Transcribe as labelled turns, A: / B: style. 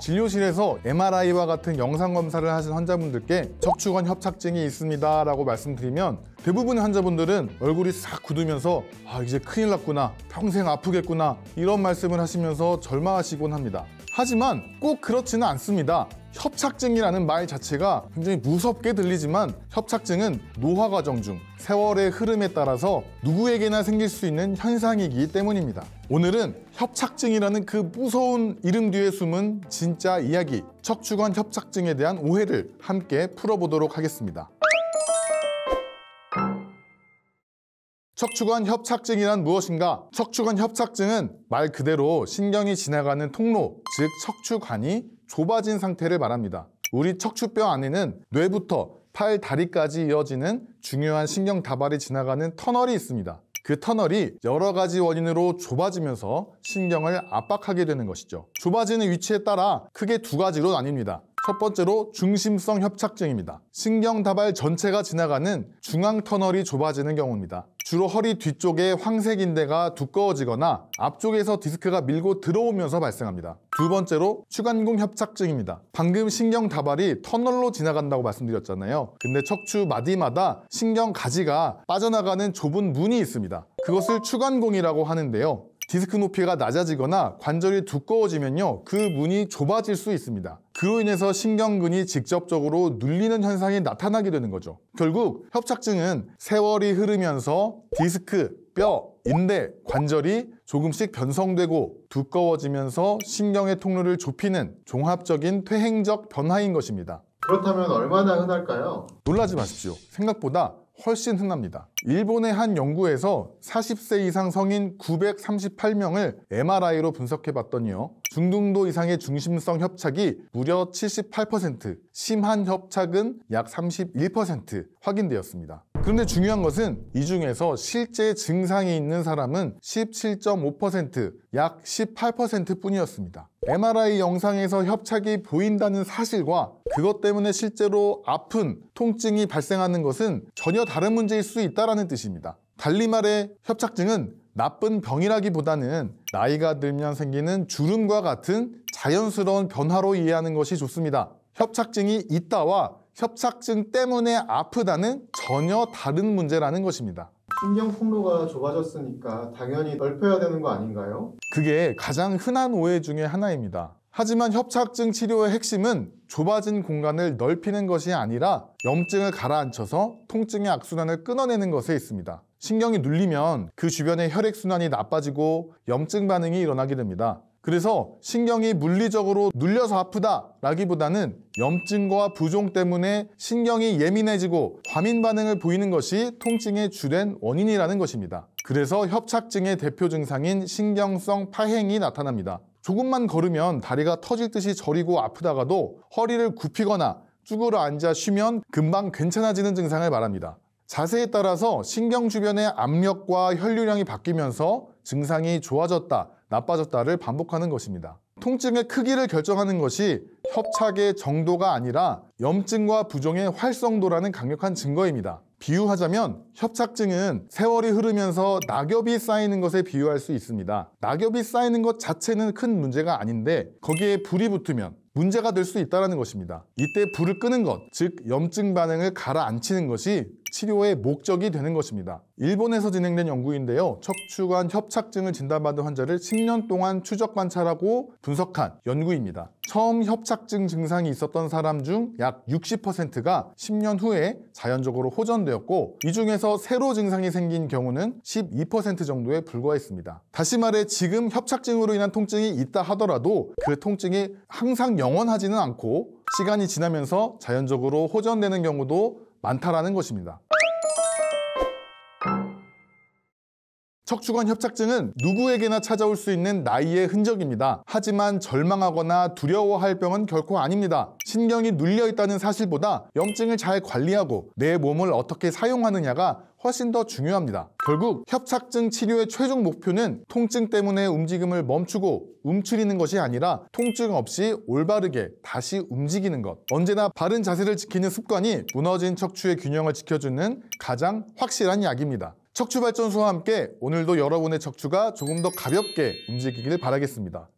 A: 진료실에서 MRI와 같은 영상 검사를 하신 환자분들께 척추관 협착증이 있습니다 라고 말씀드리면 대부분의 환자분들은 얼굴이 싹 굳으면서 이제 큰일 났구나, 평생 아프겠구나 이런 말씀을 하시면서 절망하시곤 합니다. 하지만 꼭 그렇지는 않습니다. 협착증이라는 말 자체가 굉장히 무섭게 들리지만 협착증은 노화 과정 중 세월의 흐름에 따라서 누구에게나 생길 수 있는 현상이기 때문입니다. 오늘은 협착증이라는 그 무서운 이름 뒤에 숨은 진짜 이야기, 척추관 협착증에 대한 오해를 함께 풀어보도록 하겠습니다. 척추관 협착증이란 무엇인가? 척추관 협착증은 말 그대로 신경이 지나가는 통로, 즉 척추관이 좁아진 상태를 말합니다. 우리 척추뼈 안에는 뇌부터 팔, 다리까지 이어지는 중요한 신경 다발이 지나가는 터널이 있습니다. 그 터널이 여러 가지 원인으로 좁아지면서 신경을 압박하게 되는 것이죠. 좁아지는 위치에 따라 크게 두 가지로 나뉩니다. 첫 번째로 중심성 협착증입니다. 신경 다발 전체가 지나가는 중앙 터널이 좁아지는 경우입니다. 주로 허리 뒤쪽에 황색 인대가 두꺼워지거나 앞쪽에서 디스크가 밀고 들어오면서 발생합니다. 두 번째로 추간공 협착증입니다. 방금 신경 다발이 터널로 지나간다고 말씀드렸잖아요. 근데 척추 마디마다 신경 가지가 빠져나가는 좁은 문이 있습니다. 그것을 추간공이라고 하는데요. 디스크 높이가 낮아지거나 관절이 두꺼워지면요, 그 문이 좁아질 수 있습니다. 그로 인해서 신경근이 직접적으로 눌리는 현상이 나타나게 되는 거죠. 결국 협착증은 세월이 흐르면서 디스크, 뼈, 인대, 관절이 조금씩 변성되고 두꺼워지면서 신경의 통로를 좁히는 종합적인 퇴행적 변화인 것입니다.
B: 그렇다면 얼마나 흔할까요?
A: 놀라지 마십시오. 생각보다 훨씬 흔합니다. 일본의 한 연구에서 40세 이상 성인 938명을 MRI로 분석해봤더니요, 중등도 이상의 중심성 협착이 무려 78%, 심한 협착은 약 31% 확인되었습니다. 그런데 중요한 것은 이 중에서 실제 증상이 있는 사람은 17.5%, 약 18% 뿐이었습니다. MRI 영상에서 협착이 보인다는 사실과 그것 때문에 실제로 아픈 통증이 발생하는 것은 전혀 다른 문제일 수 있다는 뜻입니다. 달리 말해 협착증은 나쁜 병이라기보다는 나이가 들면 생기는 주름과 같은 자연스러운 변화로 이해하는 것이 좋습니다. 협착증이 있다와 협착증 때문에 아프다는 전혀 다른 문제라는 것입니다.
B: 신경 통로가 좁아졌으니까 당연히 넓혀야 되는 거 아닌가요?
A: 그게 가장 흔한 오해 중에 하나입니다. 하지만 협착증 치료의 핵심은 좁아진 공간을 넓히는 것이 아니라 염증을 가라앉혀서 통증의 악순환을 끊어내는 것에 있습니다. 신경이 눌리면 그 주변의 혈액순환이 나빠지고 염증 반응이 일어나게 됩니다. 그래서 신경이 물리적으로 눌려서 아프다 라기보다는 염증과 부종 때문에 신경이 예민해지고 과민 반응을 보이는 것이 통증의 주된 원인이라는 것입니다. 그래서 협착증의 대표 증상인 신경성 파행이 나타납니다. 조금만 걸으면 다리가 터질 듯이 저리고 아프다가도 허리를 굽히거나 쭈그러 앉아 쉬면 금방 괜찮아지는 증상을 말합니다. 자세에 따라서 신경 주변의 압력과 혈류량이 바뀌면서 증상이 좋아졌다, 나빠졌다를 반복하는 것입니다. 통증의 크기를 결정하는 것이 협착의 정도가 아니라 염증과 부종의 활성도라는 강력한 증거입니다. 비유하자면 협착증은 세월이 흐르면서 낙엽이 쌓이는 것에 비유할 수 있습니다. 낙엽이 쌓이는 것 자체는 큰 문제가 아닌데 거기에 불이 붙으면 문제가 될 수 있다는 것입니다. 이때 불을 끄는 것, 즉 염증 반응을 가라앉히는 것이 치료의 목적이 되는 것입니다. 일본에서 진행된 연구인데요, 척추관 협착증을 진단받은 환자를 10년 동안 추적 관찰하고 분석한 연구입니다. 처음 협착증 증상이 있었던 사람 중 약 60%가 10년 후에 자연적으로 호전되었고, 이 중에서 새로 증상이 생긴 경우는 12% 정도에 불과했습니다. 다시 말해 지금 협착증으로 인한 통증이 있다 하더라도 그 통증이 항상 영원하지는 않고 시간이 지나면서 자연적으로 호전되는 경우도 많다라는 것입니다. 척추관 협착증은 누구에게나 찾아올 수 있는 나이의 흔적입니다. 하지만 절망하거나 두려워할 병은 결코 아닙니다. 신경이 눌려있다는 사실보다 염증을 잘 관리하고 내 몸을 어떻게 사용하느냐가 훨씬 더 중요합니다. 결국 협착증 치료의 최종 목표는 통증 때문에 움직임을 멈추고 움츠리는 것이 아니라 통증 없이 올바르게 다시 움직이는 것. 언제나 바른 자세를 지키는 습관이 무너진 척추의 균형을 지켜주는 가장 확실한 약입니다. 척추발전소와 함께 오늘도 여러분의 척추가 조금 더 가볍게 움직이길 바라겠습니다.